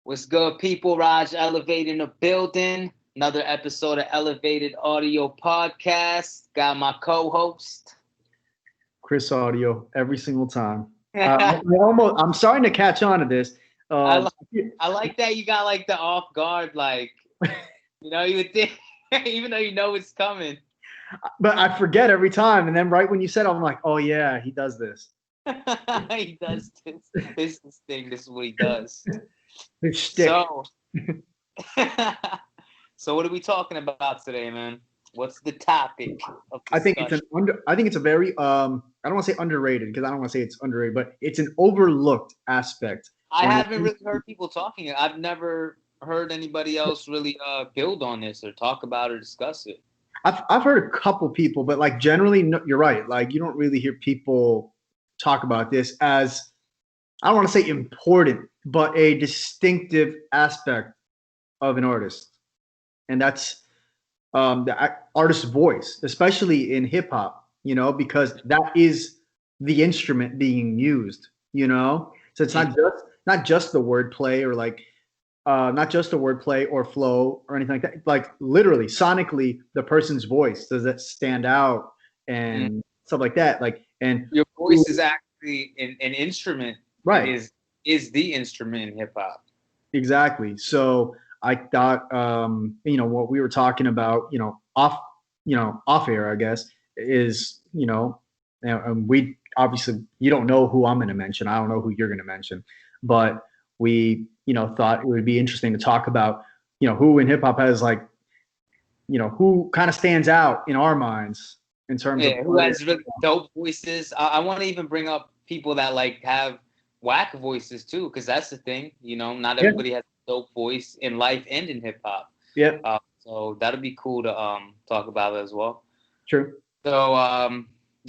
What's good, people? Raj Elevate in the building. Another episode of Elevated Audio Podcast. Got my co-host. Chris Audio every single time. I, I'm starting to catch on to this. Um, li- I like that you got like the off guard, like you would think, even though you know it's coming. but I forget every time, and then right when you said it, I'm like, oh yeah, he does this. He does this. This is this thing. This is what he does. His shtick. So, so what are we talking about today, man? What's the topic of I think it's discussion? I think it's a very I don't want to say underrated because I don't want to say it's underrated, but it's an overlooked aspect I when it haven't comes really heard people talking. I've never heard anybody else really build on this or talk about or discuss it. I've heard a couple people, but like generally, no, you're right. Like you don't really hear people talk about this as I don't want to say important, but a distinctive aspect of an artist, and that's the artist's voice, especially in hip hop. Because that is the instrument being used. So it's not just the wordplay or like not just the wordplay or flow or anything like that. Like literally, sonically, the person's voice does that stand out Mm. and stuff like that. Like and Your voice is actually an instrument. right. Is the instrument in hip hop. Exactly. So I thought, what we were talking about, off air, I guess, is, and we obviously, you don't know who I'm going to mention. I don't know who you're going to mention, but we, thought it would be interesting to talk about, who in hip hop has like, who kind of stands out in our minds in terms of Yeah, who has really dope voices. I want to even bring up people that like have whack voices too, because that's the thing. Not yeah, everybody has a dope voice in life and in hip hop. yeah, So that'll be cool to talk about as well. true. So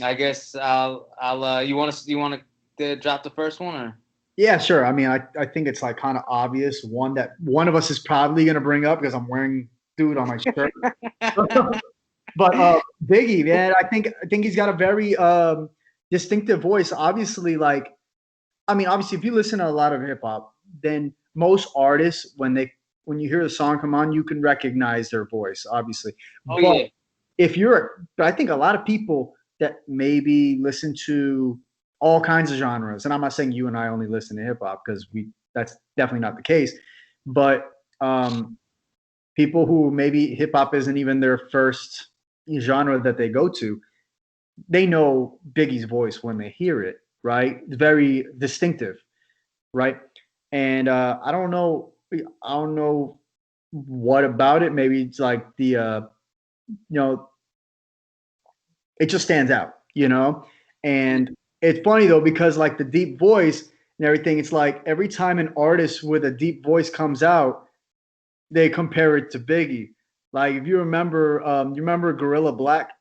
I guess I'll you want to drop the first one or Yeah, sure. I mean, I think it's like kind of obvious one that one of us is probably going to bring up because I'm wearing dude on my shirt. But Biggie, man, I think he's got a very distinctive voice. Obviously, like I mean, obviously, if you listen to a lot of hip hop, then most artists when you hear the song come on, you can recognize their voice, obviously. oh But yeah. but I think a lot of people that maybe listen to all kinds of genres, and I'm not saying you and I only listen to hip hop because that's definitely not the case, but um, people who maybe hip hop isn't even their first genre that they go to, they know Biggie's voice when they hear it, right? It's very distinctive, right? And I don't know what about it. Maybe it's like you know, it just stands out, And it's funny though because like the deep voice and everything, it's like every time an artist with a deep voice comes out, they compare it to Biggie. Like if you remember Gorilla Black,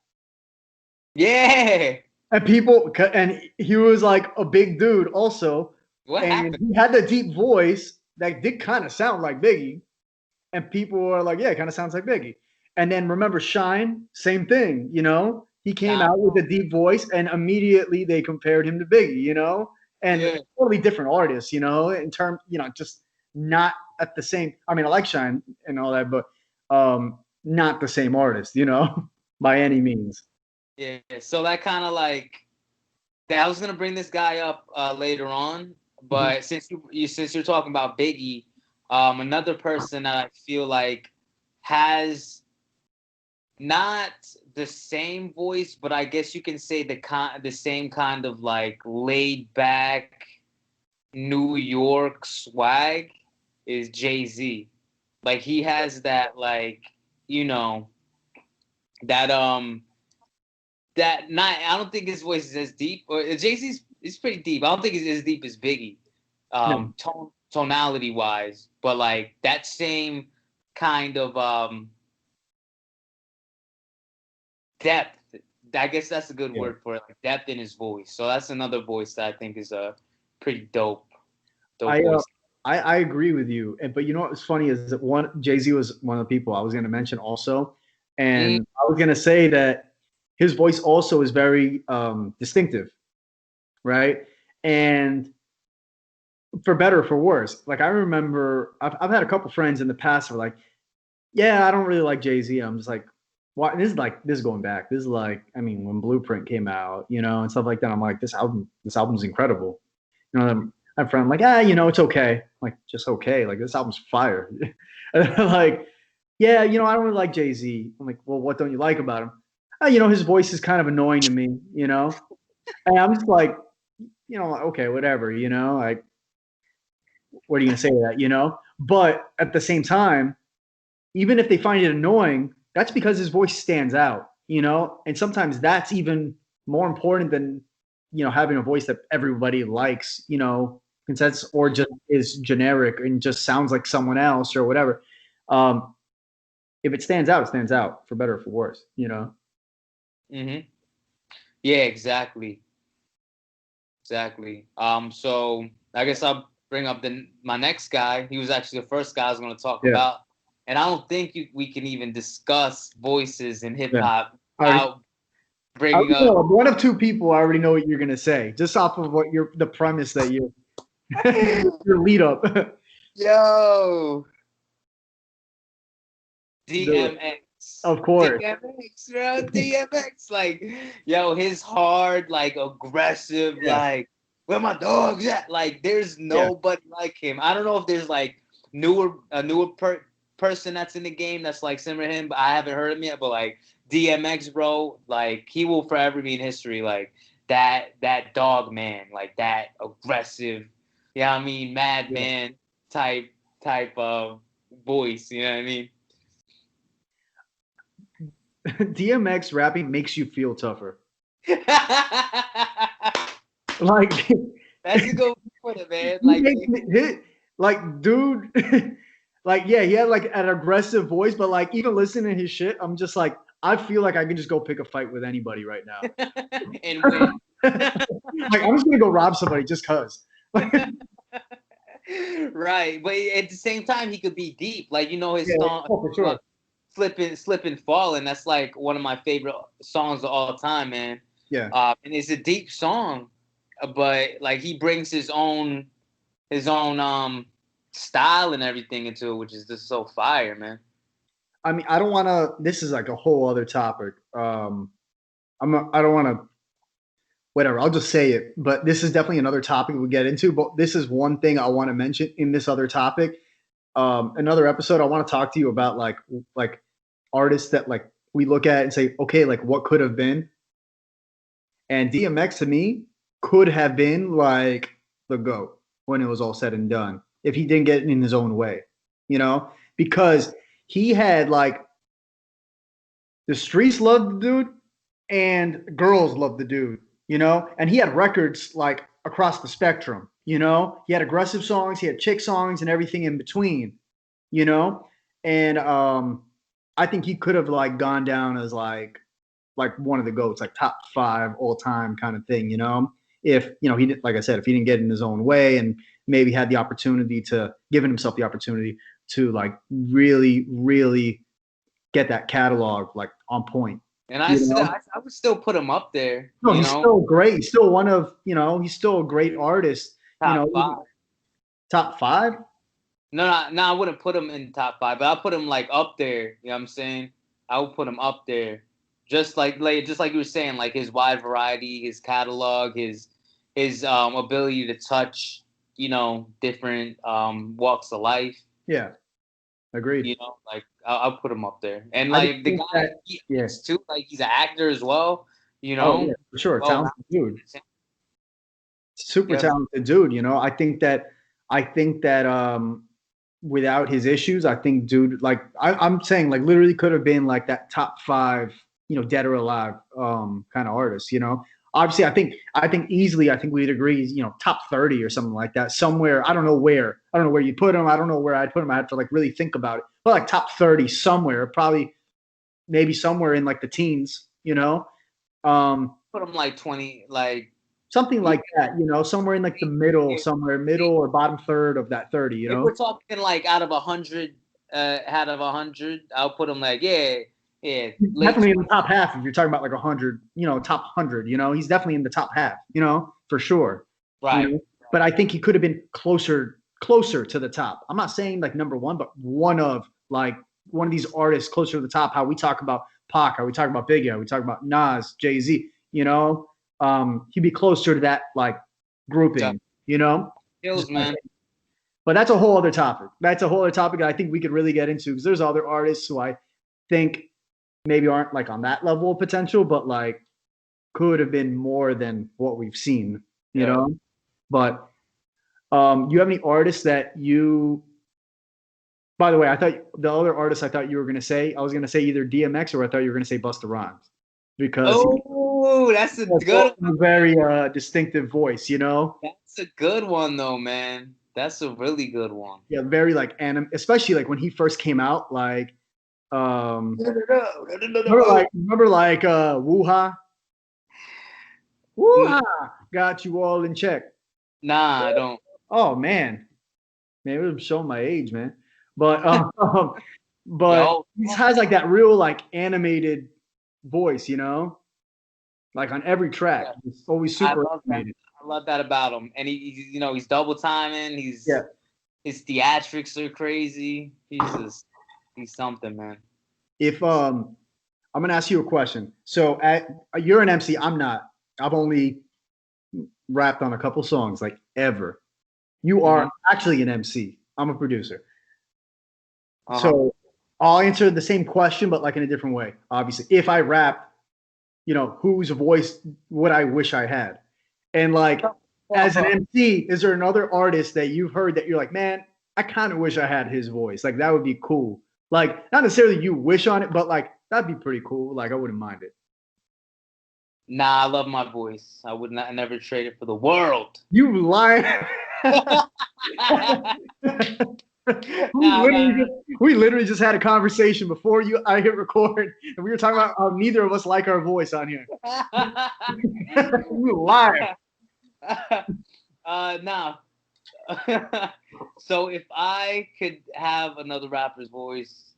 Yeah. and he was like a big dude also, What and happened? he had the deep voice that did kind of sound like Biggie, and people were like, yeah, it kind of sounds like Biggie. And then remember Shine, same thing, he came Nah. out with a deep voice, and immediately they compared him to Biggie, and Yeah. totally different artists, in terms, just not at the same. I mean, I like Shine and all that, but not the same artist, by any means. Yeah. So that kind of like I was gonna bring this guy up later on, Mhm. but since you're talking about Biggie, another person that I feel like has not the same voice, but I guess you can say the same kind of like laid back New York swag is Jay-Z. Like he has that like you know that that not I don't think his voice is as deep or Jay-Z's is pretty deep. I don't think it's as deep as Biggie, No, tonality wise, but like that same kind of depth. I guess that's a good yeah. word for it, like depth in his voice. So that's another voice that I think is a pretty dope I uh, voice. I agree with you, but you know what's funny is that Jay Z was one of the people I was going to mention also, Mm, and I was going to say that his voice also is very distinctive, right? And for better or for worse. Like I remember, I've had a couple friends in the past who were like, "Yeah, I don't really like Jay-Z." I'm just like, "Why?" This is going back. This is like, I mean, when Blueprint came out, and stuff like that. I'm like, this album's incredible. I'm friend, I'm like, it's okay. I'm like, just okay. Like this album's fire. And they're like, yeah, I don't really like Jay-Z. I'm like, well, what don't you like about him? His voice is kind of annoying to me. And I'm just like, okay, whatever. Like, what are you gonna say to that? But at the same time, even if they find it annoying, that's because his voice stands out. And sometimes that's even more important than having a voice that everybody likes. Consensus or just is generic and just sounds like someone else or whatever. Um, if it stands out, it stands out for better or for worse. Mm-hmm. Yeah, exactly. Exactly. So I guess I'll bring up my next guy. He was actually the first guy I was going to talk Yeah. about, and I don't think we can even discuss voices in hip Yeah. hop Already, without bringing up. one of two people I already know what you're gonna say, just off of the premise that you your lead up. Yo, Do it. DMX. Of course. DMX, bro. DMX. Like, yo, his hard, like, aggressive, Yeah. like, where my dogs at? Like, there's nobody like him. I don't know if there's, like, a newer person that's in the game that's, like, similar to him, but I haven't heard him yet. But, like, DMX, bro, like, he will forever be in history. Like, that dog man, like, that aggressive, I mean, madman type of voice, you know what I mean? DMX rapping makes you feel tougher. Like that's a good point, man. Dude, like he had like an aggressive voice, but like even listening to his shit, I'm just like, I feel like I can just go pick a fight with anybody right now and win. Like I'm just gonna go rob somebody just cause. Right, but at the same time, he could be deep. Like his song, for sure. Slippin' Fallin'. That's like one of my favorite songs of all time, man. Yeah. And it's a deep song, but like he brings his own style and everything into it, which is just so fire, man. I mean, I don't want to. This is like a whole other topic. I don't want to. Whatever. I'll just say it. But this is definitely another topic we get into. But this is one thing I want to mention in this other topic. Another episode. I want to talk to you about like artists that like we look at and say, okay, like what could have been. And DMX to me could have been like the GOAT when it was all said and done if he didn't get in his own way, because he had like the streets loved the dude and girls loved the dude, and he had records like across the spectrum, he had aggressive songs, he had chick songs and everything in between, and I think he could have like gone down as like one of the GOATs, like top 5 all time kind of thing, if he did, like I said, if he didn't get in his own way and maybe had the opportunity to given himself the opportunity to like really, really get that catalog like on point. And I would still put him up there. No, he's still great. He's still one of, he's still a great artist. Top 5. Top 5? No, I wouldn't put him in top 5, but I'll put him like up there. You know what I'm saying? I would put him up there. Just like you were saying, like his wide variety, his catalog, his ability to touch, different walks of life. Yeah, agreed. Like I'll put him up there. And like the guy, too, like he's an actor as well. Oh, yeah, for sure, talented dude. Super talented dude. I think that without his issues, I think dude, like I'm saying, like literally could have been like that top 5, dead or alive kind of artist, obviously I think easily, I think we'd agree, top 30 or something like that, somewhere. I don't know where you put him. I don't know where I'd put him. I have to like really think about it, but like top 30 somewhere, probably maybe somewhere in like the teens, put him like 20, like something like that, somewhere in like the middle or bottom third of that 30, If we're talking like out of 100, I'll put him like, definitely in the top half. If you're talking about like 100, top 100, he's definitely in the top half, for sure. Right. but I think he could have been closer to the top. I'm not saying like number one, but one of these artists closer to the top. How we talk about Pac, how we talk about Biggie, how we talk about Nas, Jay-Z. You know, he'd be closer to that like grouping. You know, Skills, man. but that's a whole other topic. That's a whole other topic that I think we could really get into because there's other artists who I think maybe aren't like on that level of potential, but like could have been more than what we've seen, you know? But you have any artists that you, by the way, I thought the other artist I thought you were going to say, I was going to say either DMX or I thought you were going to say Busta Rhymes because that's a good one. A very distinctive voice, you know? That's a good one though, man. That's a really good one. Yeah, very like especially like when he first came out, like remember like Woo-Ha? Woo-Ha! Got you all in check. Nah, I don't. Oh man. Man, it was showing my age, man. But he has like that real like animated voice, you know? Like on every track. Yeah. It's always super animated. I love that about him. And he's double timing. His theatrics are crazy. He's something, man. If I'm gonna ask you a question. So you're an MC, I'm not. I've only rapped on a couple songs, like ever. You are actually an MC. I'm a producer. So I'll answer the same question, but like in a different way. Obviously, if I rap, you know, whose voice would I wish I had? And like, as an MC, is there another artist that you've heard that you're like, man, I kind of wish I had his voice. Like, that would be cool. Like, not necessarily you wish on it, but like, that'd be pretty cool. Like, I wouldn't mind it. Nah, I love my voice. I would never trade it for the world. You lie. We literally just had a conversation before I hit record, and we were talking about how neither of us like our voice on here. You lie. Nah. So if I could have another rapper's voice,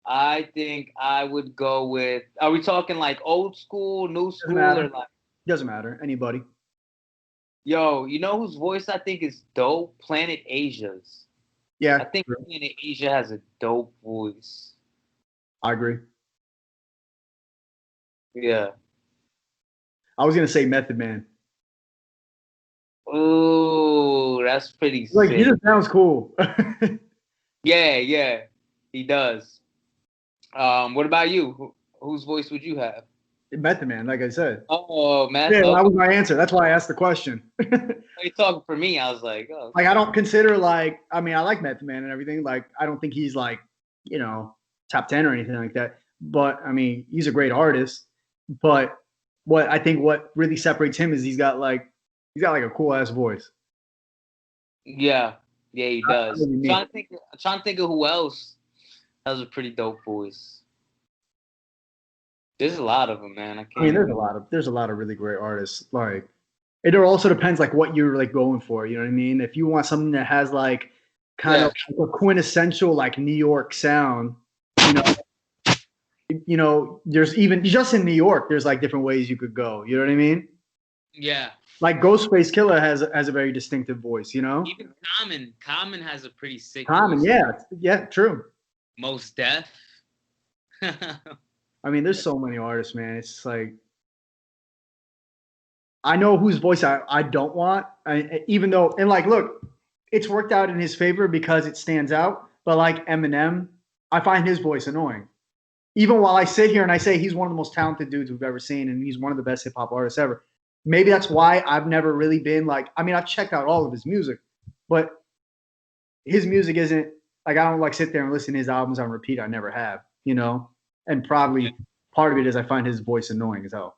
I think I would go with. Are we talking like old school, new school, or like? Doesn't matter. Anybody. Yo, you know whose voice I think is dope? Planet Asia's. Yeah. I think Planet Asia has a dope voice. I agree. Yeah. I was gonna say Method Man. Ooh, that's pretty like, sick. He just sounds cool. Yeah, he does. What about you? Whose voice would you have? Method Man, like I said. Oh, man. Yeah, that was my answer. That's why I asked the question. You're talking for me. I was like, oh. Like, I don't consider like, I mean, I like Method Man and everything. Like, I don't think he's like, you know, top 10 or anything like that. But I mean, he's a great artist. But I think what really separates him is he's got like a cool ass voice. Yeah, he does. I'm trying to think of who else has a pretty dope voice. There's a lot of them, man. I mean, there's a lot of really great artists. Like, it also depends like what you're like going for. You know what I mean? If you want something that has like kind of a quintessential like New York sound, you know, there's even just in New York, there's like different ways you could go. You know what I mean? Yeah. Like Ghostface Killer has a very distinctive voice. You know. Even Common has a pretty sick. Common, voice. Yeah, true. Mos Def. I mean, there's so many artists, man. It's like I know whose voice I don't want, even though, and like, look, it's worked out in his favor because it stands out. But like Eminem, I find his voice annoying. Even while I sit here and I say he's one of the most talented dudes we've ever seen, and he's one of the best hip hop artists ever. Maybe that's why I've never really been like. I mean, I've checked out all of his music, but his music isn't like I don't like sit there and listen to his albums on repeat. I never have, you know. And probably part of it is I find his voice annoying as hell.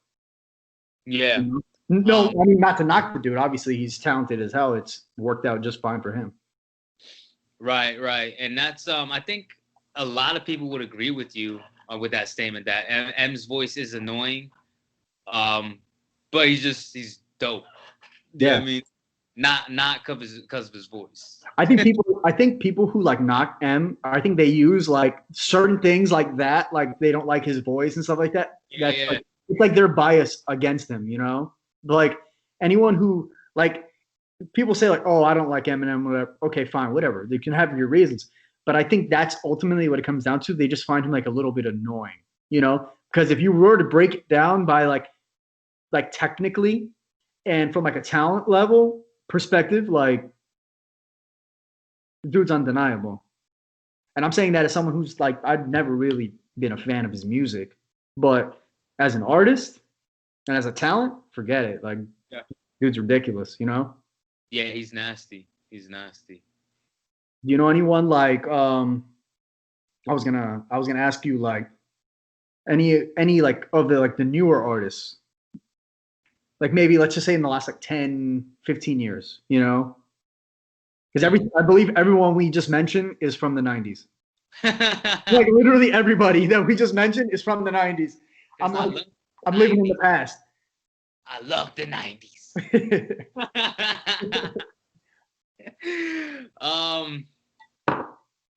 Yeah. You know? No, I mean, not to knock the dude. Obviously, he's talented as hell. It's worked out just fine for him. Right. And that's I think a lot of people would agree with you with that statement that M's voice is annoying. But he's dope. Yeah. You know what I mean? Not because of his voice. I think people who like knock M, I think they use like certain things like that, like they don't like his voice and stuff like that. Like, it's like they're biased against him, you know? Like anyone who Like people say like, oh, I don't like Eminem, whatever. Okay, fine, whatever. You can have your reasons. But I think that's ultimately what it comes down to. They just find him like a little bit annoying, you know? Because if you were to break it down by like technically and from like a talent level perspective, like the dude's undeniable. And I'm saying that as someone who's like I've never really been a fan of his music, but as an artist and as a talent, forget it. Like Yeah. dude's ridiculous, you know? Yeah, he's nasty. He's nasty. Do you know anyone like I was gonna ask you like any like of the newer artists, like maybe let's just say in the last like 10, 15 years, you know? Because I believe everyone we just mentioned is from the 90s. Like literally everybody that we just mentioned is from the 90s. I'm like, I'm living in the past. I love the 90s.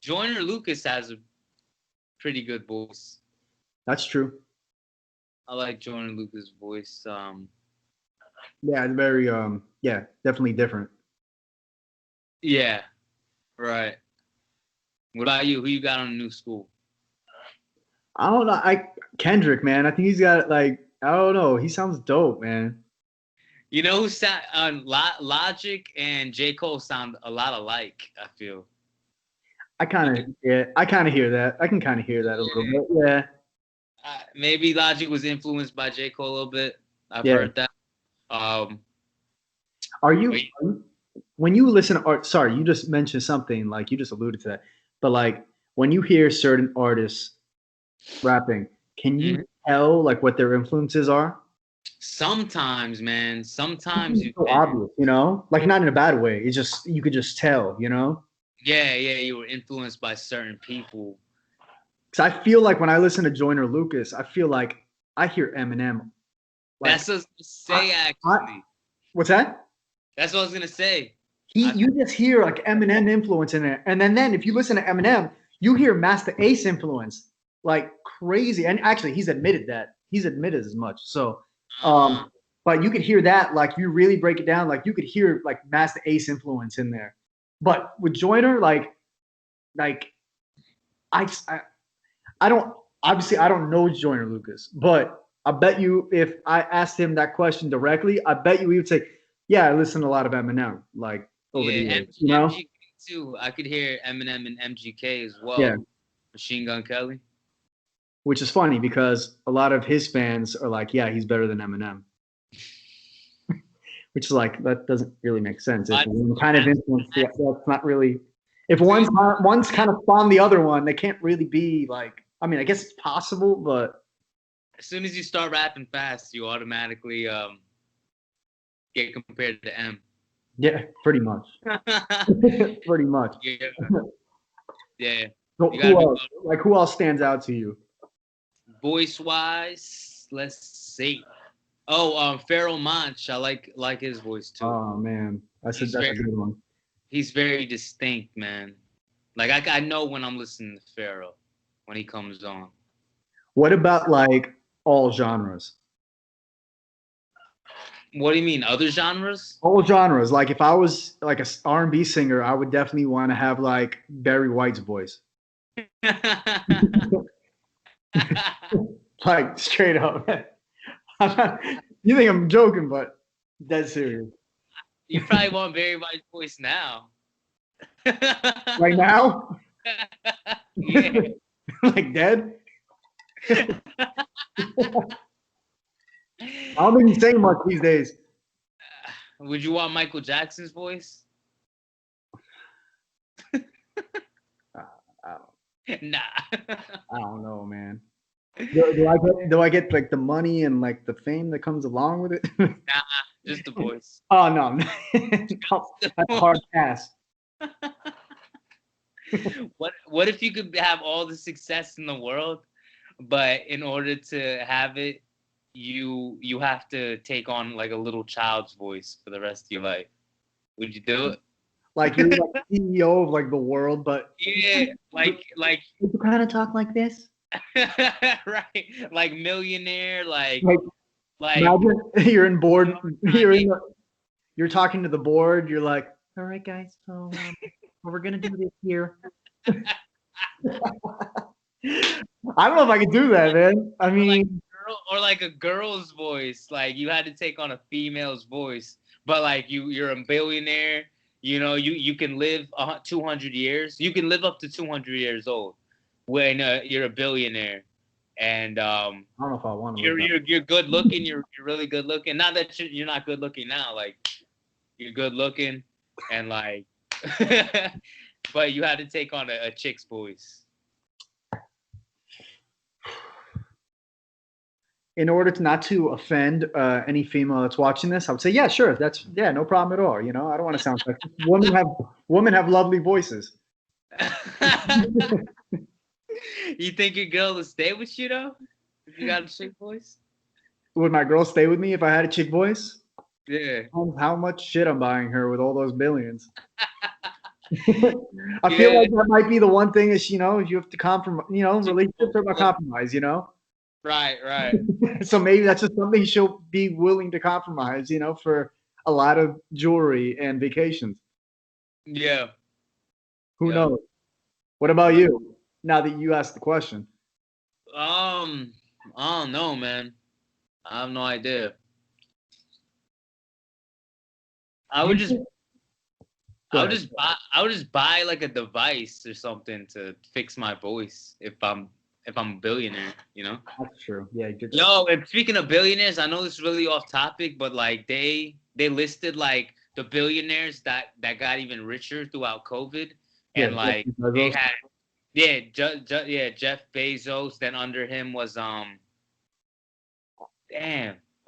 Joyner Lucas has a pretty good voice. That's true. I like Joyner Lucas' voice. Yeah, it's very yeah, definitely different. Yeah, right. What about you? Who you got on the new school? I don't know. Kendrick, man. I think he's got like I don't know. He sounds dope, man. You know who sound Logic and J. Cole sound a lot alike, I feel. I kind of hear that. I can kind of hear that a little bit. Yeah. Maybe Logic was influenced by J. Cole a little bit. I've Yeah. heard that. Are you when you listen to art? Sorry, you just mentioned something like you just alluded to that. But like when you hear certain artists rapping, can you tell like what their influences are? Sometimes, man. Sometimes you It's so can. obvious, you know, like not in a bad way. It's just you could just tell, you know. Yeah, you were influenced by certain people. Because I feel like when I listen to Joyner Lucas, I feel like I hear Eminem. Like, That's what I was gonna say, actually. What's that? That's what I was gonna say. You just hear like Eminem influence in there, and then if you listen to Eminem, you hear Master Ace influence like crazy. And actually, he's admitted that. He's admitted as much. So, but you could hear that like you really break it down, like you could hear like Master Ace influence in there. But with Joyner, like I I don't obviously I don't know Joyner Lucas, but I bet you if I asked him that question directly, I bet you he would say, "Yeah, I listen to a lot of Eminem, like over the Yeah, years, you know." MGK too. I could hear Eminem and MGK as well. Yeah, Machine Gun Kelly. which is funny because a lot of his fans are like, "Yeah, he's better than Eminem," which is like that doesn't really make sense. If one kind of influence, that's not really. If one's kind of spawned the other one, they can't really be like. I mean, I guess it's possible, but As soon as you start rapping fast, you automatically get compared to M. yeah, pretty much. Pretty much. Yeah. Yeah. So who else? Like who else stands out to you? Voice wise, let's see. Oh, Pharoah Monch. I like his voice too. Oh man, that's a good one. He's very distinct, man. Like I know when I'm listening to Pharoah when he comes on. What about like all genres? What do you mean, other genres? All genres. Like if I was like a R&B singer, I would definitely want to have like Barry White's voice. Like straight up. You think I'm joking, but dead serious. You probably want Barry White's voice now. Right now? Yeah. Like dead? I don't think he's saying much these days. Would you want Michael Jackson's voice? Nah. I don't know, man. Do I get like the money and like the fame that comes along with it? Nah, just the voice. Oh no, that's hard pass. What if you could have all the success in the world, but in order to have it, you have to take on like a little child's voice for the rest of your life? Would you do it? Like you're like CEO of like the world, but yeah, like you kind of talk like this, right? Like millionaire, like imagine you're in board, you're talking to the board. You're like, all right, guys, so we're gonna do this here. I don't know if I could do that, man. I mean, Or like a girl's voice. Like you had to take on a female's voice, but like you're a billionaire. You know, you can live 200 years. You can live up to 200 years old when you're a billionaire, and I don't know if I want to live that. you're good looking. You're really good looking. Not that you're not good looking now. Like you're good looking, and like, but you had to take on a chick's voice. In order to not to offend any female that's watching this, I would say, yeah, sure, no problem at all. You know, I don't want to sound sexist. Women have lovely voices. You think your girl will stay with you though? If you got a chick voice? Would my girl stay with me if I had a chick voice? Yeah. How much shit I'm buying her with all those billions. I feel like that might be the one thing is, you know, you have to compromise, you know, relationships are about compromise, you know? Right. So maybe that's just something she'll be willing to compromise, you know, for a lot of jewelry and vacations. Yeah. Who knows? What about you? Now that you asked the question. I don't know, man. I have no idea. I would just buy like a device or something to fix my voice if I'm a billionaire, you know? That's true. Yeah. Yo, and speaking of billionaires, I know this is really off topic, but like they listed like the billionaires that got even richer throughout COVID, and like they had Jeff Bezos. Then under him was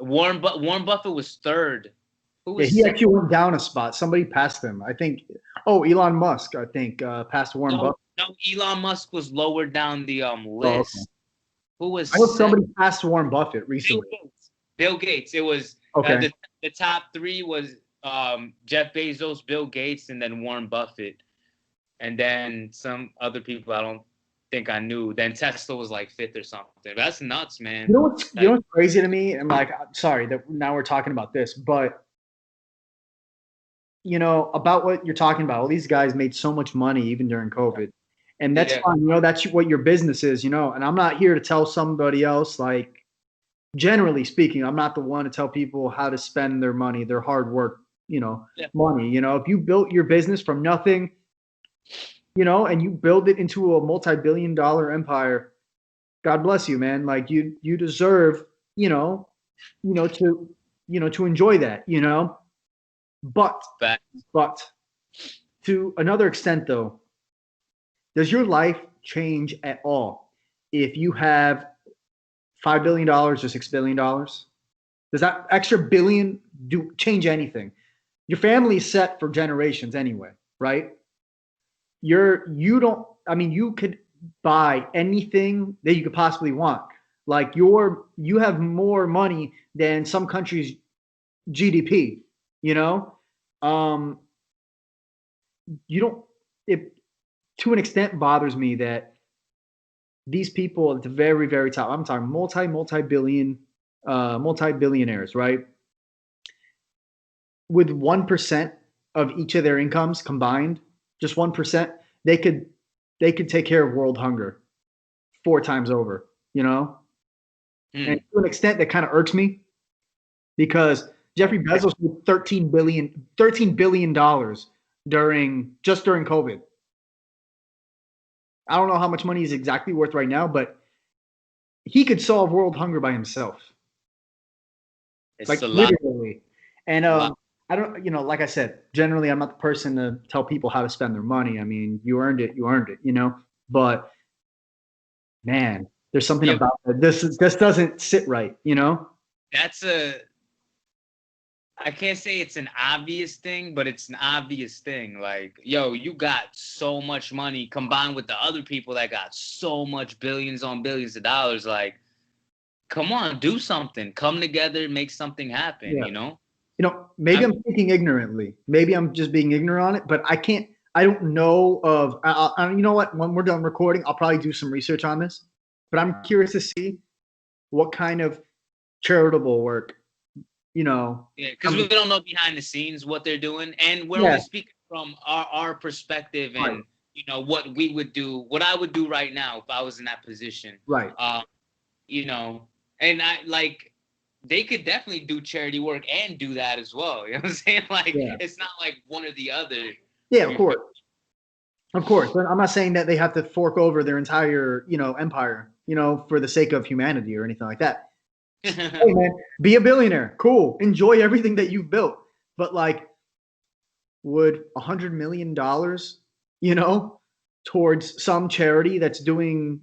Warren Buffett was third. Who was he actually went down a spot. Somebody passed him. I think. Oh, Elon Musk. I think passed Warren Buffett. No, Elon Musk was lower down the list. Okay. Who was? I know somebody passed Warren Buffett recently. Bill Gates. It was okay. The top three was Jeff Bezos, Bill Gates, and then Warren Buffett, and then some other people I don't think I knew. Then Tesla was like fifth or something. That's nuts, man. You know what's crazy to me? And like, sorry that now we're talking about this, but you know about what you're talking about. All these guys made so much money even during COVID. And that's fine, you know, that's what your business is, you know, and I'm not here to tell somebody else, like, generally speaking, I'm not the one to tell people how to spend their money, their hard work, you know, money, you know, if you built your business from nothing, you know, and you build it into a multi-billion-dollar empire, God bless you, man. Like you deserve, to enjoy that, you know, but to another extent though, does your life change at all if you have $5 billion or $6 billion? Does that extra billion change anything? Your family is set for generations anyway, right? You could buy anything that you could possibly want. Like you have more money than some countries' GDP, you know? To an extent bothers me that these people at the very, very top, I'm talking multi-billionaires, right? With 1% of each of their incomes combined, just 1%, they could take care of world hunger 4 times over, you know? And to an extent that kind of irks me because Jeffrey Bezos made $13 billion during COVID. I don't know how much money he's exactly worth right now, but he could solve world hunger by himself. It's like literally. And I don't, like I said, generally I'm not the person to tell people how to spend their money. I mean, you earned it, you know. But man, there's something about that. This doesn't sit right, you know. I can't say it's an obvious thing, but it's an obvious thing. Like, yo, you got so much money combined with the other people that got so much billions on billions of dollars. Like, come on, do something. Come together, make something happen, you know? Maybe I'm thinking ignorantly. Maybe I'm just being ignorant on it, but I don't know of, you know what? When we're done recording, I'll probably do some research on this, but I'm curious to see what kind of charitable work you know. Yeah, because we don't know behind the scenes what they're doing, and we're only speaking from our perspective and what we would do, what I would do right now if I was in that position. Right. And I like they could definitely do charity work and do that as well. You know what I'm saying? Like it's not like one or the other. Yeah, of course. Of course. But I'm not saying that they have to fork over their entire, empire, for the sake of humanity or anything like that. Hey man, be a billionaire. Cool. Enjoy everything that you've built. But like, would $100 million, towards some charity that's doing,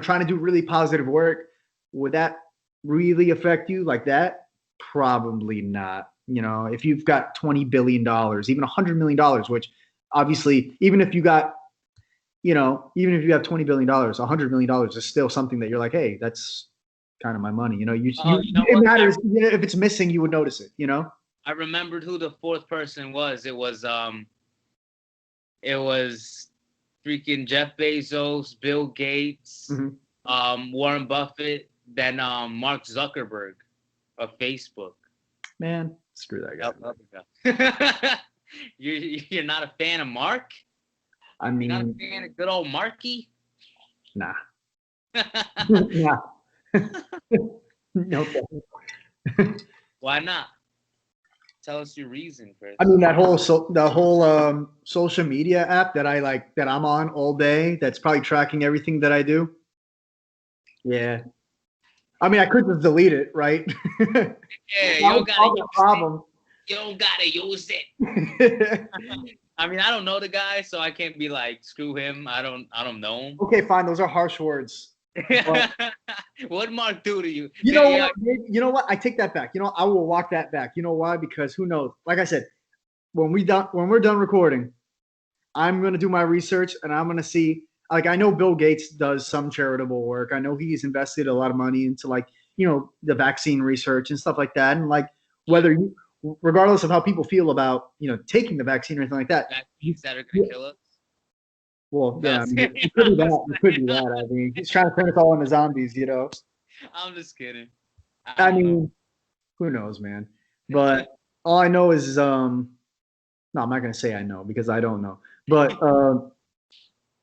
trying to do really positive work, would that really affect you like that? Probably not. If you've got $20 billion, even $100 million, which obviously, even if you have $20 billion, $100 million is still something that you're like, hey, that's kind of my money. It matters. If it's missing, you would notice it. I remembered who the fourth person was. It was freaking Jeff Bezos, Bill Gates, Warren Buffett, then Mark Zuckerberg of Facebook. Man, screw that guy. You're not a fan of Mark? I mean, you're not a fan of good old Marky? Nah. Nah. No. Why not? Tell us your reason, Chris. I mean, the whole social media app that I'm on all day, that's probably tracking everything that I do. Yeah. I mean, I could just delete it, right? Yeah, you don't gotta use it. I mean, I don't know the guy, so I can't be like, screw him. I don't know him. Okay, fine. Those are harsh words. What'd Mark do to you? You know what? I take that back. I will walk that back. You know why? Because who knows? Like I said, when we're done recording, I'm gonna do my research and I'm gonna see. Like, I know Bill Gates does some charitable work. I know he's invested a lot of money into the vaccine research and stuff like that. And regardless of how people feel about taking the vaccine or anything like that, vaccines that are gonna kill us. Well, yeah, I mean, it could be that. It could be that. I mean, he's trying to turn us all into zombies, I'm just kidding. I mean, who knows, man? But all I know is, no, I'm not gonna say I know because I don't know. But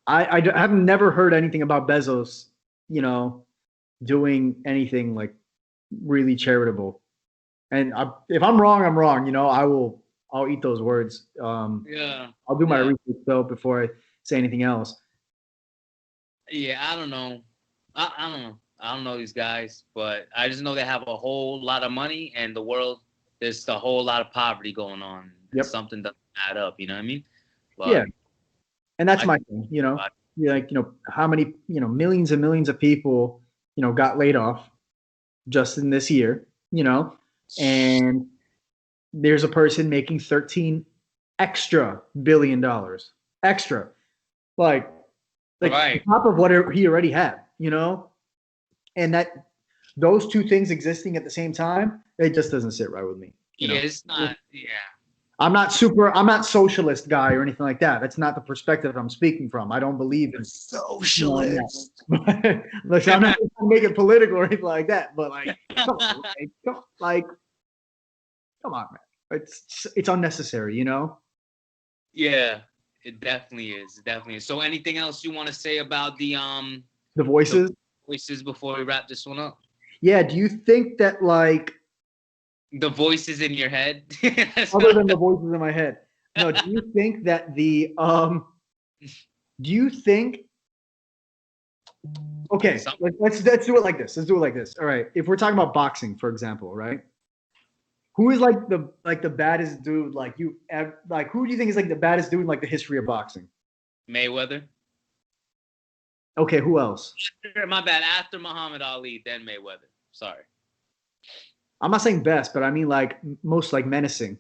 I've never heard anything about Bezos, doing anything like really charitable. And if I'm wrong, I'm wrong. I'll eat those words. I'll do my research though before I say anything else. Yeah, I don't know. I don't know. I don't know these guys, but I just know they have a whole lot of money, and the world, there's a whole lot of poverty going on. Yep. Something doesn't add up. You know what I mean? But yeah. And that's my thing. How many millions and millions of people got laid off just in this year. And there's a person making $13 extra billion. Extra. Like right. On top of what he already had, and that those two things existing at the same time, it just doesn't sit right with me. It's not. Yeah. I'm not socialist guy or anything like that. That's not the perspective I'm speaking from. I don't believe in socialist. Look, I'm not trying to make it political or anything like that, but come on, man. It's unnecessary, Yeah, it definitely is. It definitely is. So, anything else you want to say about the voices? The voices before we wrap this one up? Yeah. Do you think that the voices in your head, other than the voices in my head? No. Do you think that do you think? Okay, let's do it like this. Let's do it like this. All right. If we're talking about boxing, for example, right? Who is the baddest dude who do you think is the baddest dude in the history of boxing? Mayweather. Okay, who else? My bad. After Muhammad Ali, then Mayweather. Sorry. I'm not saying best, but I mean most menacing.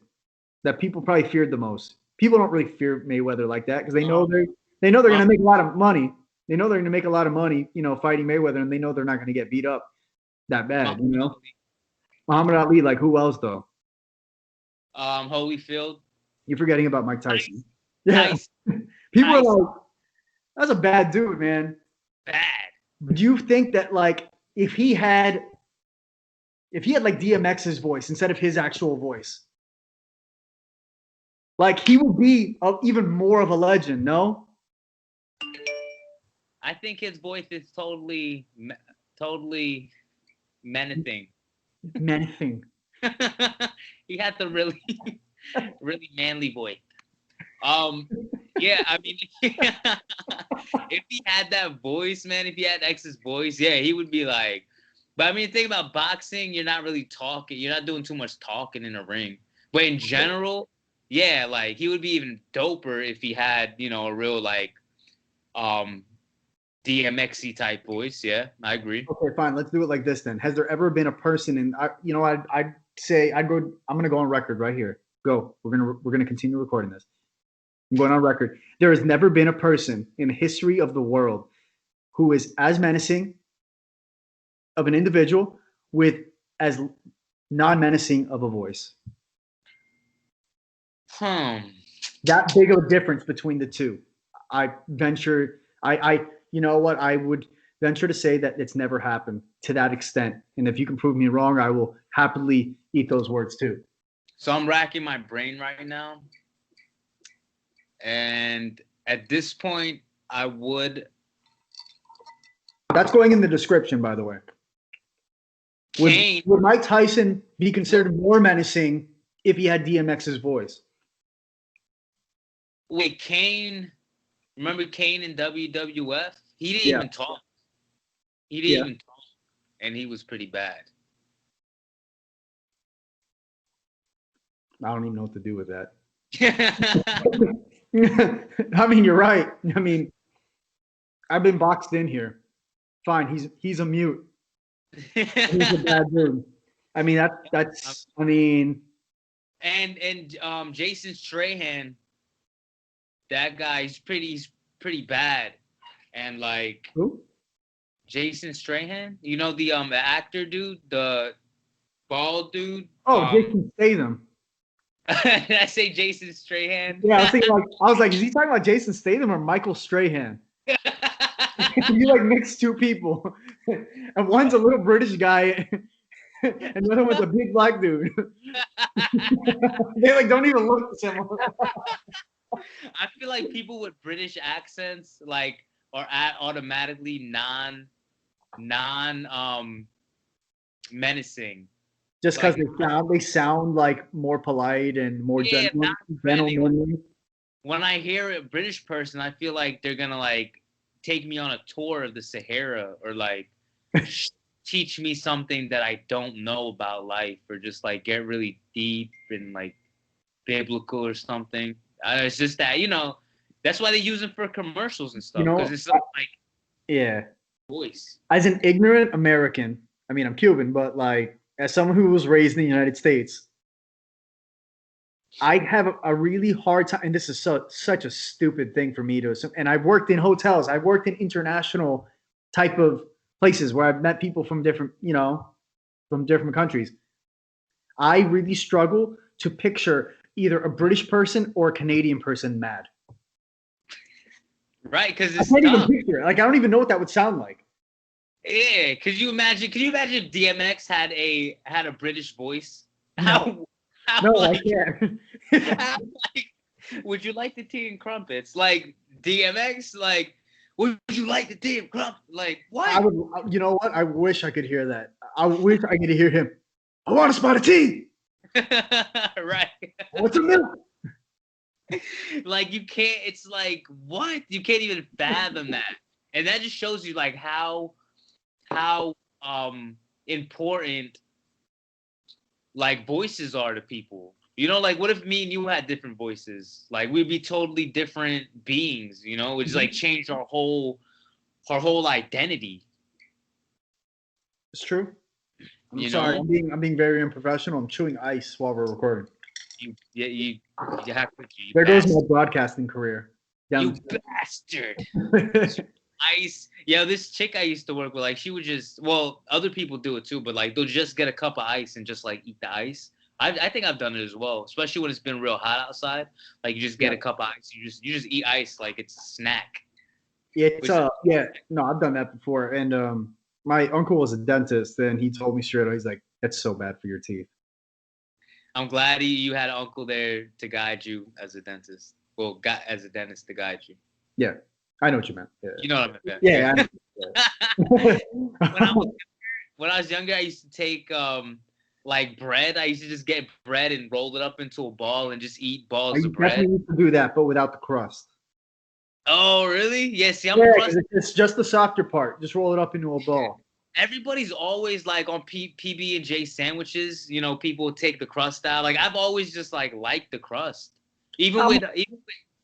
That people probably feared the most. People don't really fear Mayweather like that because they know they're gonna make a lot of money. They know they're gonna make a lot of money, fighting Mayweather, and they know they're not gonna get beat up that bad, Muhammad Ali, who else though? Holyfield. You're forgetting about Mike Tyson. Yeah. People are like, that's a bad dude, man. Bad. Do you think that if he had if he had like DMX's voice instead of his actual voice, like he would be even more of a legend. No, I think his voice is totally menacing. menacing. He had the really really manly voice. Yeah, I mean, if he had that voice, man, if he had X's voice, yeah, he would be like. But I mean, think about boxing. You're not really talking. You're not doing too much talking in a ring. But in general, yeah, like he would be even doper if he had, a real like, DMXy type voice. Yeah, I agree. Okay, fine. Let's do it like this then. Has there ever been a person, and I'd say I'd go. I'm gonna go on record right here. Go. We're gonna continue recording this. I'm going on record. There has never been a person in the history of the world who is as menacing of an individual with as non-menacing of a voice. That big of a difference between the two. I venture. You know what? I would venture to say that it's never happened to that extent. And if you can prove me wrong, I will happily eat those words too. So I'm racking my brain right now. And at this point, I would. That's going in the description, by the way. Would Mike Tyson be considered more menacing if he had DMX's voice? Wait, Kane. Remember Kane in WWF? He didn't even talk. He didn't even talk. And he was pretty bad. I don't even know what to do with that. I mean, you're right. I mean, I've been boxed in here. Fine, he's a mute. He's a bad dude. I mean, that's. I mean, and Jason Strahan, that guy, he's pretty bad, and like who? Jason Strahan, the actor dude, the bald dude. Oh, Jason Statham. Did I say Jason Strahan? Yeah, I was like, is he talking about Jason Statham or Michael Strahan? You like mixed two people, and one's a little British guy, and the other one's a big black dude. They like don't even look similar. I feel like people with British accents like are automatically non menacing. Just because they sound like more polite and more gentlemanly. When I hear a British person, I feel like they're gonna like take me on a tour of the Sahara or like teach me something that I don't know about life, or just like get really deep and like biblical or something. It's just that that's why they use them for commercials and stuff, because it's like voice. As an ignorant American, I mean I'm Cuban, but like as someone who was raised in the United States, I have a really hard time, and this is such a stupid thing for me to assume. And I've worked in hotels, I've worked in international type of places where I've met people from different countries. I really struggle to picture either a British person or a Canadian person mad. Right, because I can't even picture it. Like I don't even know what that would sound like. Yeah, could you imagine if DMX had a British voice? No, I can't. Would you like the tea and crumpets? Like DMX, like would you like the tea and crumpets? Like what? I would. You know what? I wish I could hear that. I wish I could hear him. I want a spot of tea. Right. What's a milk? Like you can't. It's like what? You can't even fathom that, and that just shows you like how important like voices are to people. Like what if me and you had different voices? Like we'd be totally different beings, It just like changed our whole identity. It's true. I'm sorry. I'm being very unprofessional. I'm chewing ice while we're recording. You have to. There goes my broadcasting career. You bastard. Ice. Yeah, this chick I used to work with, like she would other people do it too, but like they'll just get a cup of ice and just like eat the ice. I think I've done it as well, especially when it's been real hot outside. Like you just get a cup of ice, you just eat ice like it's a snack. No, I've done that before. And my uncle was a dentist, and he told me straight up, he's like, That's so bad for your teeth. I'm glad you had an uncle there to guide you as a dentist. Well, as a dentist to guide you. Yeah, I know what you meant. Yeah, You know what I meant. yeah. When I was younger, I used to take like bread. I used to just get bread and roll it up into a ball and just eat balls You of bread. definitely need to do that, but without the crust. Oh, really? Yeah, see, I'm Yeah, a 'cause crust. it's just the softer part. Just roll it up into a ball. Everybody's always like on PB and J sandwiches. You know, people take the crust out. Like I've always just like liked the crust, even with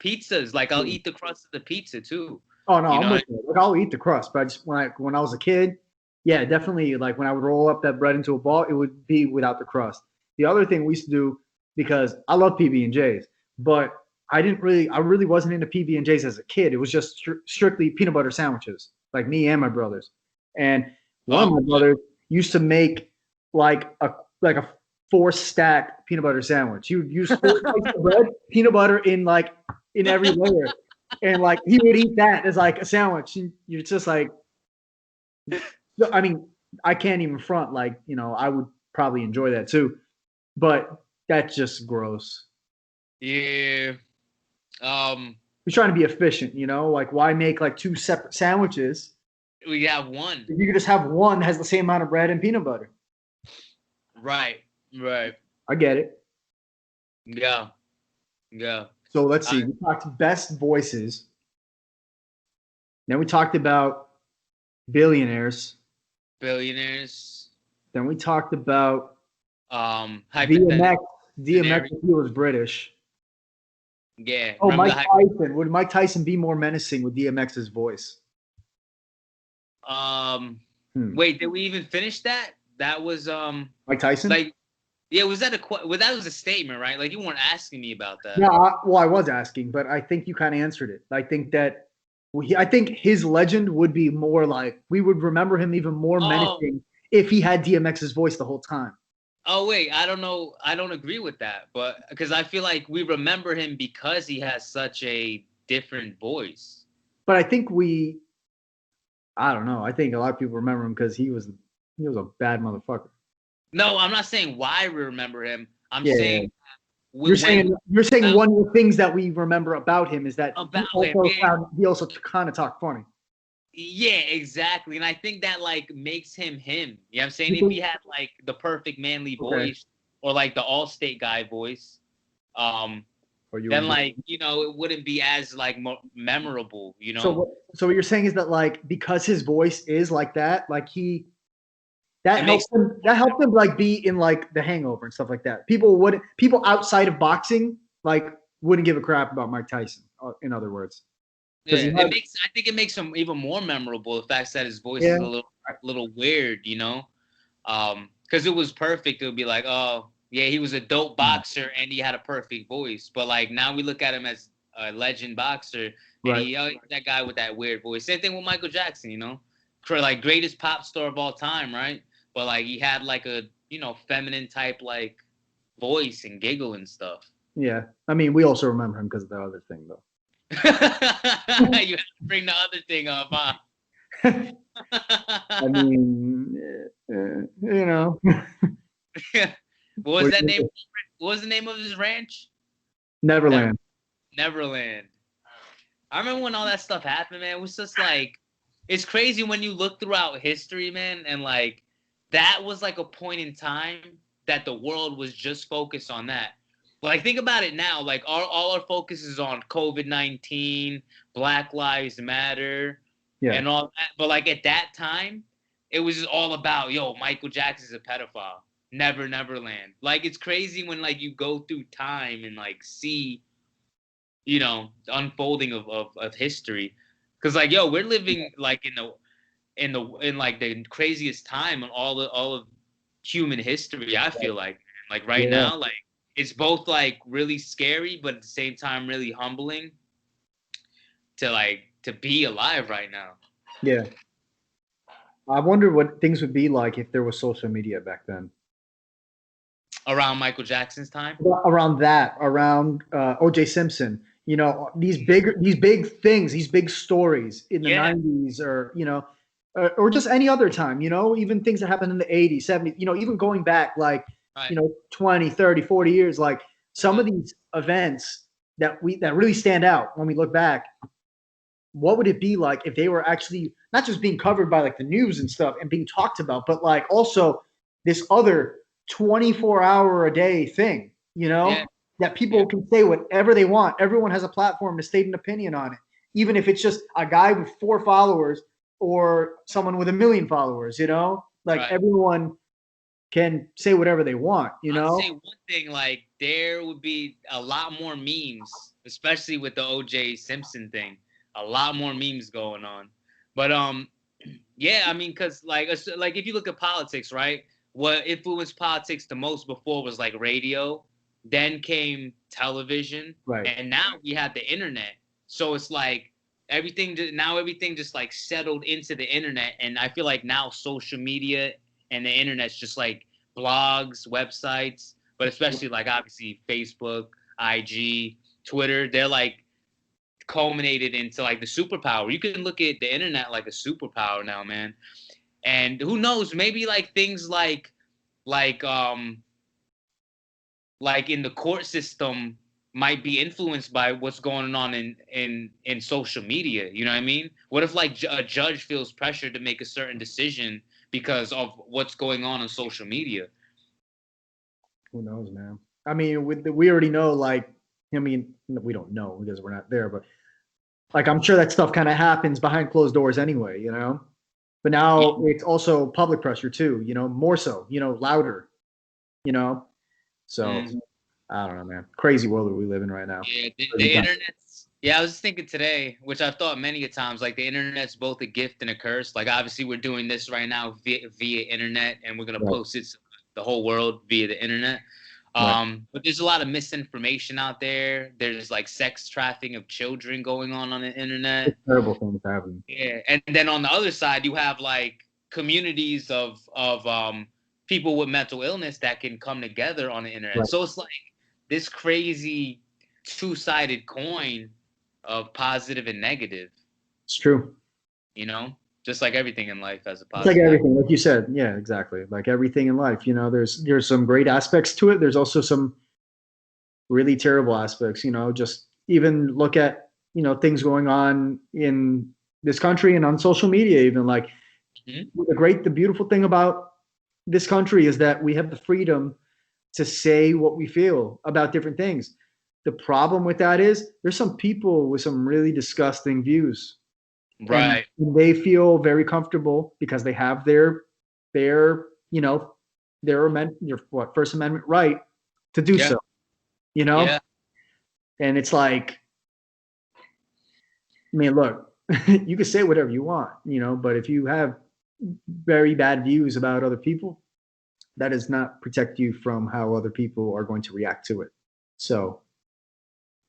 pizzas. Like I'll eat the crust of the pizza too. Oh no, You I'm know? with you. Like, I'll eat the crust, but I just when I was a kid, yeah, definitely. Like when I would roll up that bread into a ball, it would be without the crust. The other thing we used to do, because I love PB and J's, but I really wasn't into PB and J's as a kid. It was just strictly peanut butter sandwiches, like me and my brothers. And one of my brothers used to make like a 4-stack peanut butter sandwich. He would use 4 slices of bread, peanut butter in every layer. And like he would eat that as like a sandwich. And you're just like, I mean, I can't even front. Like, I would probably enjoy that too, but that's just gross. Yeah. We're trying to be efficient, like why make like 2 separate sandwiches? We have one. You could just have one that has the same amount of bread and peanut butter. Right. I get it. Yeah. So let's see. We talked best voices. Then we talked about billionaires. Then we talked about DMX. DMX if he was British. Yeah. Oh, Mike Tyson. Would Mike Tyson be more menacing with DMX's voice? Wait, did we even finish that? That was Mike Tyson? Like, yeah, that was a statement, right? Like you weren't asking me about that. Yeah, I was asking, but I think you kind of answered it. I think that I think his legend would be more like we would remember him even more menacing if he had DMX's voice the whole time. Oh wait, I don't know. I don't agree with that, but because I feel like we remember him because he has such a different voice. But I think I don't know. I think a lot of people remember him because he was a bad motherfucker. No, I'm not saying why we remember him. I'm saying you're saying one of the things that we remember about him is that he also kind of talked funny. Yeah, exactly. And I think that like makes him him. You know what I'm saying? If he had like the perfect manly voice or like the Allstate guy voice, then like, it wouldn't be as like memorable, So what you're saying is that like because his voice is like that, like that helped him like be in like The Hangover and stuff like that. People outside of boxing like wouldn't give a crap about Mike Tyson, in other words. Yeah, I think it makes him even more memorable. The fact that his voice is a little weird, because it was perfect. It would be like, oh yeah, he was a dope boxer and he had a perfect voice. But like now we look at him as a legend boxer, and he's that guy with that weird voice. Same thing with Michael Jackson, like greatest pop star of all time, right? But like he had like a feminine type like voice and giggle and stuff. Yeah, I mean we also remember him because of the other thing though. You have to bring the other thing up, huh? I mean, What was that name? What was the name of his ranch? Neverland. Neverland. I remember when all that stuff happened, man. It was just like, it's crazy when you look throughout history, man, and like that was like a point in time that the world was just focused on that. Like, think about it now. Like, all our focus is on COVID-19, Black Lives Matter, and all that. But, like, at that time, it was just all about, Michael Jackson's a pedophile. Neverland. Like, it's crazy when, like, you go through time and, like, see, the unfolding of history. Because, like, we're living, like, in like, the craziest time in all of human history, I feel like. Like, right now, like, it's both like really scary, but at the same time really humbling to be alive right now. Yeah. I wonder what things would be like if there was social media back then. Around Michael Jackson's time? Around O.J. Simpson. These big things, these big stories in the 90s or, or just any other time, even things that happened in the 80s, 70s, even going back like, Right. 20, 30, 40 years, like some Yeah. of these events that really stand out when we look back. What would it be like if they were actually not just being covered by like the news and stuff and being talked about, but like also this other 24-hour a day thing, Yeah. that Yeah. people can say whatever they want. Everyone has a platform to state an opinion on it, even if it's just a guy with 4 followers or someone with 1 million followers, like Right. everyone can say whatever they want, I'd say one thing, like there would be a lot more memes, especially with the OJ Simpson thing. A lot more memes going on. But yeah, I mean, cause like if you look at politics, right? What influenced politics the most before was like radio, then came television, Right. and now we have the internet. So it's like everything just like settled into the internet, and I feel like now social media and the internet's just like blogs, websites, but especially like obviously Facebook, IG, Twitter, they're like culminated into like the superpower. You can look at the internet like a superpower now, man. And who knows, maybe like things like um like in the court system might be influenced by what's going on in social media. You know what I mean? What if like a judge feels pressure to make a certain decision because of what's going on social media? Who knows, man? I mean, we already know, like, I mean, we don't know because we're not there, but like, I'm sure that stuff kind of happens behind closed doors anyway, But Yeah. now it's also public pressure too, more so, louder, you know. So Mm. I don't know, man. Crazy world that we live in right now. Yeah, Crazy the time. internet's. Yeah, I was just thinking today, which I've thought many a times, like the internet's both a gift and a curse. Like obviously we're doing this right now via internet, and we're gonna Right, post it to the whole world via the internet. right. But there's a lot of misinformation out there. There's like sex trafficking of children going on the internet. It's terrible things happening. Yeah, and then on the other side, you have like communities of people with mental illness that can come together on the internet. Right. So it's like this crazy two-sided coin of positive and negative. It's true. You know, just like everything in life has a It's like positive. everything, like you said. Yeah, exactly. Like everything in life, there's some great aspects to it. There's also some really terrible aspects, just even look at, things going on in this country and on social media, even like Mhm. the beautiful thing about this country is that we have the freedom to say what we feel about different things. The problem with that is there's some people with some really disgusting views, and Right. they feel very comfortable because they have their you know their First Amendment right to do Yeah. so. Yeah. And it's like, I mean, look, you can say whatever you want, but if you have very bad views about other people, that does not protect you from how other people are going to react to it. So,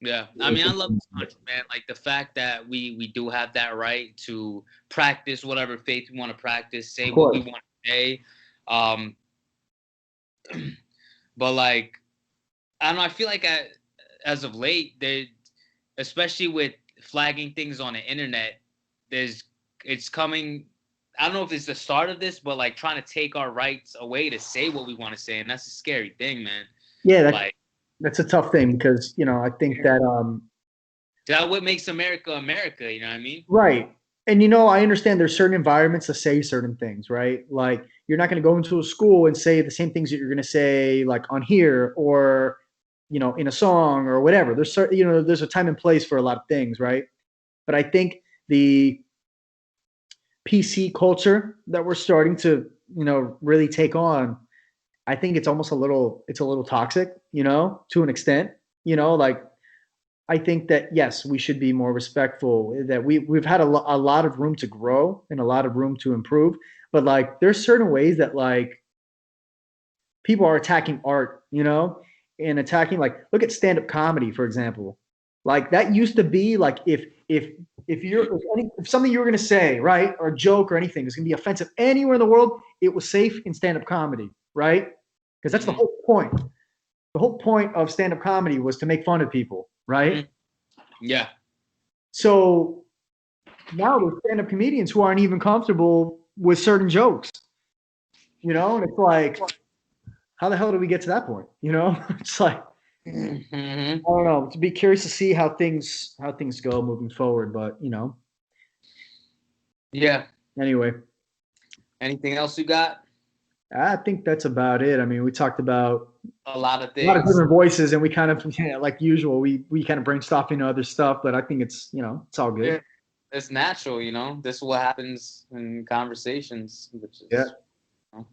Yeah, I mean, I love this country, man. Like the fact that we do have that right to practice whatever faith we want to practice, of say what we course, want to say. Um, but like, I don't know. I feel like as of late, especially with flagging things on the internet, there's it's coming. I don't know if it's the start of this, but like trying to take our rights away to say what we want to say, and that's a scary thing, man. yeah, Like that's a tough thing because I think that that what makes America America. You know what I mean? right. And I understand there's certain environments to say certain things, right? Like you're not going to go into a school and say the same things that you're going to say like on here or in a song or whatever. There's a time and place for a lot of things, right? But I think the PC culture that we're starting to, really take on, I think it's a little toxic, to an extent, like I think that yes, we should be more respectful. That we've had a lot of room to grow and a lot of room to improve. But like, there's certain ways that like people are attacking art, and attacking like look at stand up comedy for example. Like that used to be like if something you were gonna say right or a joke or anything is gonna be offensive anywhere in the world, it was safe in stand up comedy, right? Because that's the Hmm. whole point. The whole point of stand up comedy was to make fun of people, right? Hmm. Yeah. So now there's stand-up comedians who aren't even comfortable with certain jokes. You know, and it's like, how the hell did we get to that point? You know, it's like Mm-hmm. I don't know. To be curious to see how things go moving forward, but Yeah. anyway, Anything else you got? I think that's about it. I mean, we talked about A lot of a lot of things. different voices, and we kind of, like usual, we kind of brainstorm into other stuff. But I think it's it's all good. Yeah. It's natural, you know. This is what happens in conversations, which Yeah. is. You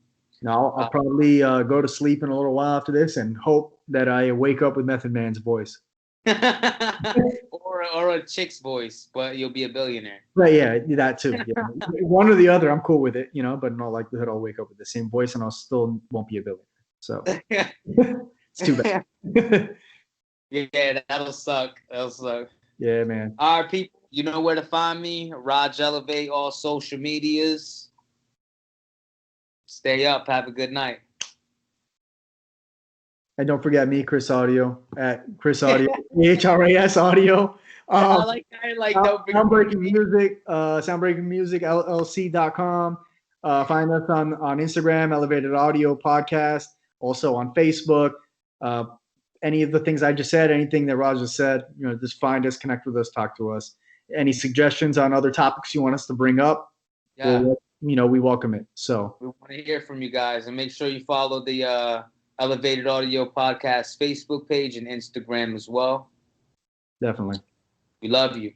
No, I'll probably go to sleep in a little while after this, and hope that I wake up with Method Man's voice. know. or a chick's voice, but you'll be a billionaire. Right? Yeah, that too. Yeah. One or the other, I'm cool with it. But in all likelihood, I'll wake up with the same voice, and I'll still won't be a billionaire. So it's too bad. Yeah, that'll suck. That'll suck. Yeah, man. All right, people, you know where to find me. Raj Elevate, all social medias. Stay up. Have a good night. And don't forget me, Chris Audio, at Chris Audio, HRAS Audio. I like don't forget Soundbreaking Music, soundbreakingmusicllc.com. Find us on Instagram, Elevated Audio Podcast, also on Facebook. Any of the things I just said, anything that Raj just said, just find us, connect with us, talk to us. Any suggestions on other topics you want us to bring up, Yeah. we welcome it. So We want to hear from you guys, and make sure you follow the Elevated Audio Podcast Facebook page and Instagram as well. definitely. We love you.